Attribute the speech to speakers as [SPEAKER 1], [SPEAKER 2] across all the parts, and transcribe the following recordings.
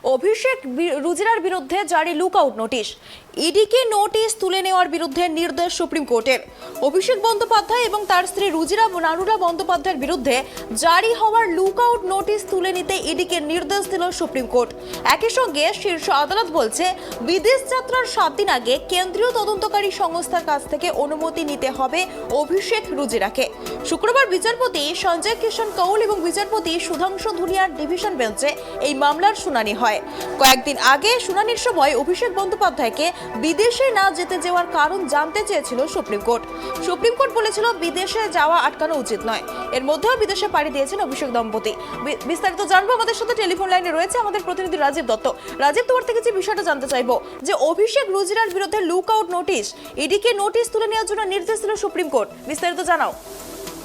[SPEAKER 1] অভিষেক রুজিরার বিরুদ্ধে জারি lookout notice. ইডিকে notice তুলে নেওয়ার বিরুদ্ধে নির্দেশ সুপ্রিম কোর্টের। অভিষেক বন্দ্যোপাধ্যায় এবং তার স্ত্রী রুজিরা নারুলা বন্দ্যোপাধ্যায়ের বিরুদ্ধে জারি হওয়ার লুকআউট নোটিশ তুলে নিতে ইডিকে নির্দেশ দিল সুপ্রিম কোর্ট। একই সঙ্গে শীর্ষ আদালত বলছে, বিদেশ যাত্রার 7 দিন আগে কেন্দ্রীয় তদন্তকারী সংস্থার কাছ থেকে অনুমতি নিতে হবে অভিষেক রুজিরাকে। শুক্রবার বিচারপতি সঞ্জয় কিষণ কৌল এবং বিচারপতি সুধাংশু ধুলিয়ার ডিভিশন বেঞ্চে এই মামলার শুনানি হয়। কয়েকদিন আগে শুনানির সময় অভিষেক বন্দ্যোপাধ্যায়কে বিদেশে না যেতে যাওয়ার কারণ জানতে চেয়েছিল সুপ্রিম কোর্ট। সুপ্রিম কোর্ট বলেছিল বিদেশে যাওয়া আটকানো উচিত নয়। এর মধ্যেও বিদেশে পাড়ি দিয়েছেন অভিষেক দম্পতি। বিস্তারিত জানবো, আমাদের সাথে টেলিফোন লাইনে রয়েছে আমাদের প্রতিনিধি রাজীব দত্ত। রাজীব, তোমার থেকে যে বিষয়টা জানতে চাইবো যে অভিষেক রুজিরার বিরুদ্ধে লুকআউট নোটিশ, ইডিকে নোটিশ তুলে নেওয়ার জন্য নির্দেশ দিল সুপ্রিম কোর্ট, বিস্তারিত জানাও।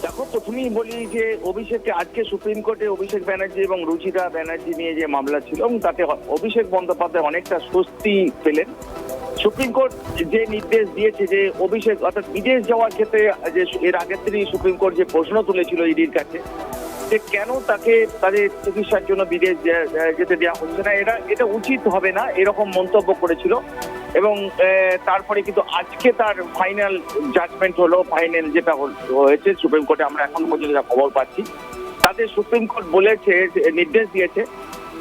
[SPEAKER 2] দেখো, প্রথমেই বলি যে অভিষেককে আজকে সুপ্রিম কোর্টে অভিষেক ব্যানার্জি এবং রুচিরা ব্যানার্জি নিয়ে যে মামলা ছিল এবং তাতে অভিষেক বন্দ্যোপাধ্যায় অনেকটা স্বস্তি পেলেন। সুপ্রিম কোর্ট যে নির্দেশ দিয়েছে যে অভিষেক অর্থাৎ বিদেশ যাওয়ার ক্ষেত্রে যে এর আগের থেকেই সুপ্রিম কোর্ট যে প্রশ্ন তুলেছিল ইডির কাছে যে কেন তাকে তাদের চিকিৎসার জন্য বিদেশ যেতে দেওয়া হচ্ছে না, এটা উচিত হবে না, এরকম মন্তব্য করেছিল। এবং তারপরে কিন্তু আজকে তার ফাইনাল জাজমেন্ট হলো, ফাইনাল যেটা হয়েছে সুপ্রিম কোর্টে আমরা এখন পর্যন্ত যা খবর পাচ্ছি তাতে সুপ্রিম কোর্ট বলেছে, নির্দেশ দিয়েছে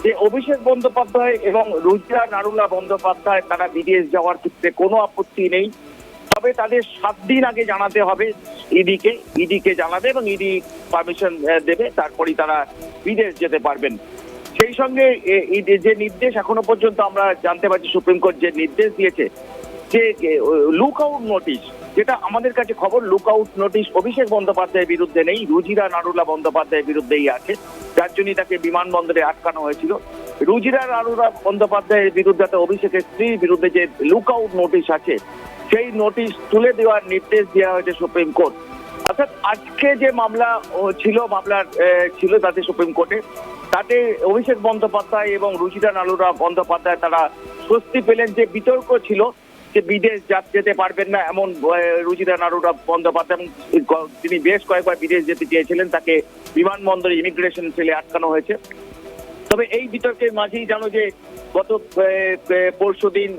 [SPEAKER 2] যে অভিষেক বন্দ্যোপাধ্যায় এবং রুজিরা নারুলা বন্দ্যোপাধ্যায় তারা বিদেশ যাওয়ার ক্ষেত্রে কোনো আপত্তি নেই, তবে তাদের 7 দিন আগে জানাতে হবে ইডিকে জানাবে এবং ইডি পারমিশন দেবে, তারপরেই তারা বিদেশ যেতে পারবেন। সেই সঙ্গে যে নির্দেশ এখনো পর্যন্ত আমরা জানতে পারছি সুপ্রিম কোর্ট যে নির্দেশ দিয়েছে যে লুকআউট নোটিশ, যেটা আমাদের কাছে খবর, লুকআউট নোটিশ অভিষেক বন্দ্যোপাধ্যায়ের বিরুদ্ধে নেই, রুজিরা নারুলা বন্দ্যোপাধ্যায়ের বিরুদ্ধেই আছে, যার জন্যই তাকে বিমানবন্দরে আটকানো হয়েছিল। রুজিরা নারুলা বন্দ্যোপাধ্যায়ের বিরুদ্ধে অভিষেকের স্ত্রীর বিরুদ্ধে যে লুকআউট নোটিশ আছে সেই নোটিশ তুলে দেওয়ার নির্দেশ দেওয়া হয়েছে সুপ্রিম কোর্ট। অর্থাৎ আজকে যে মামলা ছিল তাতে সুপ্রিম কোর্টে, তাতে অভিষেক বন্দ্যোপাধ্যায় এবং রুচিরা নারুলা বন্দ্যোপাধ্যায় তারা স্বস্তি পেলেন। যে বিতর্ক ছিল যে বিদেশ যেতে পারবেন না এমন রুচিরা নারুলা বন্দ্যোপাধ্যায়, তিনি বেশ কয়েকবার বিদেশ যেতে চেয়েছিলেন, তাকে বিমানবন্দরে ইমিগ্রেশন সেলে আটকানো হয়েছে। তবে এই বিতর্কের মাঝেই জানো যে গত পরশুদিন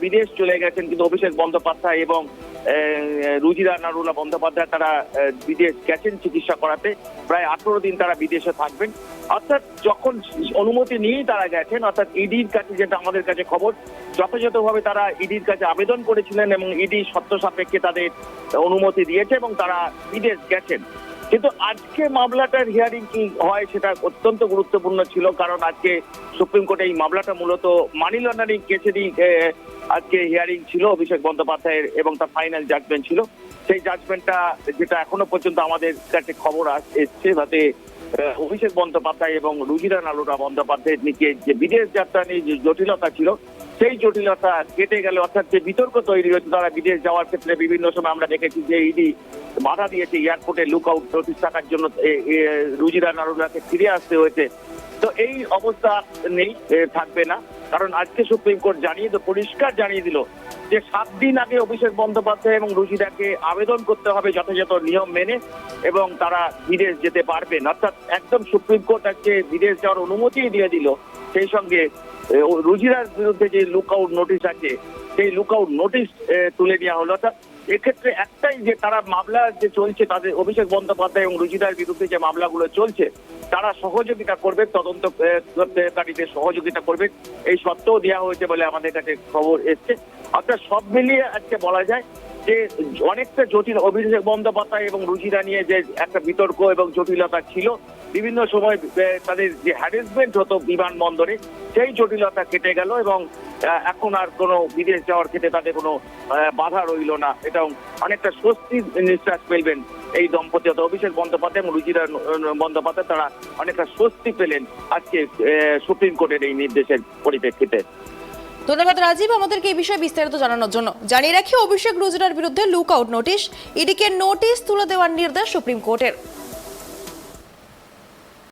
[SPEAKER 2] বিদেশ চলে গেছেন কিন্তু অভিষেক বন্দ্যোপাধ্যায় এবং রুজিরা নারুলা বন্দ্যোপাধ্যায়, তারা বিদেশ গেছেন চিকিৎসা করাতে, প্রায় 18 দিন তারা বিদেশে থাকবেন। অর্থাৎ যখন অনুমতি নিয়েই তারা গেছেন, অর্থাৎ ইডির কাছে, যেটা আমাদের কাছে খবর, যথাযথভাবে তারা ইডির কাছে আবেদন করেছিলেন এবং ইডি শর্ত সাপেক্ষে তাদের অনুমতি দিয়েছে এবং তারা বিদেশ গেছেন। কিন্তু আজকে মামলাটার হিয়ারিং কি হয় সেটা অত্যন্ত গুরুত্বপূর্ণ ছিল, কারণ আজকে সুপ্রিম কোর্টে এই মামলাটা মূলত মানি লন্ডারিং কেসেরই আজকে হিয়ারিং ছিল অভিষেক বন্দ্যোপাধ্যায়ের এবং তার ফাইনাল জাজমেন্ট ছিল। সেই জাজমেন্টটা যেটা এখনো পর্যন্ত আমাদের কাছে খবর এসছে, তাতে অভিষেক বন্দ্যোপাধ্যায় এবং রুজিরা নারুলা বন্দ্যোপাধ্যায়ের নিচে যে বিদেশ যাত্রা নিয়ে যে জটিলতা ছিল সেই জটিলতা কেটে গেল। অর্থাৎ যে বিতর্ক তৈরি হয়েছে তারা বিদেশ যাওয়ার ক্ষেত্রে বিভিন্ন সময় আমরা দেখেছি যে ইডি বাধা দিয়েছে, এয়ারপোর্টে লুকআউট নোটিশ থাকার জন্য রুজিরা নারুলাকে ফিরে আসতে হয়েছে। তো এই অবস্থা নেই, থাকবে না, কারণ আজকে সুপ্রিম কোর্ট পরিষ্কার জানিয়ে দিল যে 7 দিন আগে অভিষেক বন্দ্যোপাধ্যায় এবং রুজিরাকে আবেদন করতে হবে যথাযথ নিয়ম মেনে এবং তারা বিদেশ যেতে পারবেন। অর্থাৎ একদম সুপ্রিম কোর্ট আজকে বিদেশ যাওয়ার অনুমতি দিয়ে দিল। সেই সঙ্গে রুজিরার বিরুদ্ধে যে লুকআউট নোটিশ আছে সেই লুকআউট নোটিশ তুলে নেওয়া হলো। অর্থাৎ এক্ষেত্রে একটাই, যে তারা মামলা যে চলছে, তাদের অভিষেক বন্দ্যোপাধ্যায় এবং রুজিরার বিরুদ্ধে যে মামলাগুলো চলছে তারা সহযোগিতা করবে, তদন্তকারীদের সহযোগিতা করবে, এই সত্ত্বেও দেওয়া হয়েছে বলে আমাদের কাছে খবর এসছে। অর্থাৎ সব মিলিয়ে আজকে বলা যায় যে অনেকটা জটিল অভিষেক বন্দ্যোপাধ্যায় এবং রুজিরা নিয়ে যে একটা বিতর্ক এবং জটিলতা ছিল, বিভিন্ন সময় তাদের যে হ্যারাসমেন্ট হতো বিমানবন্দরে, সেই জটিলতা কেটে গেল এবং এখন আর কোনো বিদেশ যাওয়ার ক্ষেত্রে তাদের কোনো বাধা রইল না। এটাও অনেকটা স্বস্তির নিঃশ্বাস ফেলবেন এই দম্পতি, অভিষেক বন্দ্যোপাধ্যায় এবং রুজিরা বন্দ্যোপাধ্যায়, তারা অনেকটা স্বস্তি পেলেন আজকে সুপ্রিম কোর্টের এই নির্দেশের পরিপ্রেক্ষিতে।
[SPEAKER 1] ধন্যবাদ রাজীব আমাদেরকে এই বিষয়ে বিস্তারিত জানানোর জন্য। জানিয়ে রাখি, অভিষেক রুজিরার বিরুদ্ধে লুকআউট নোটিশ, ইডিকে নোটিশ তুলে দেওয়ার নির্দেশ সুপ্রিম কোর্টের।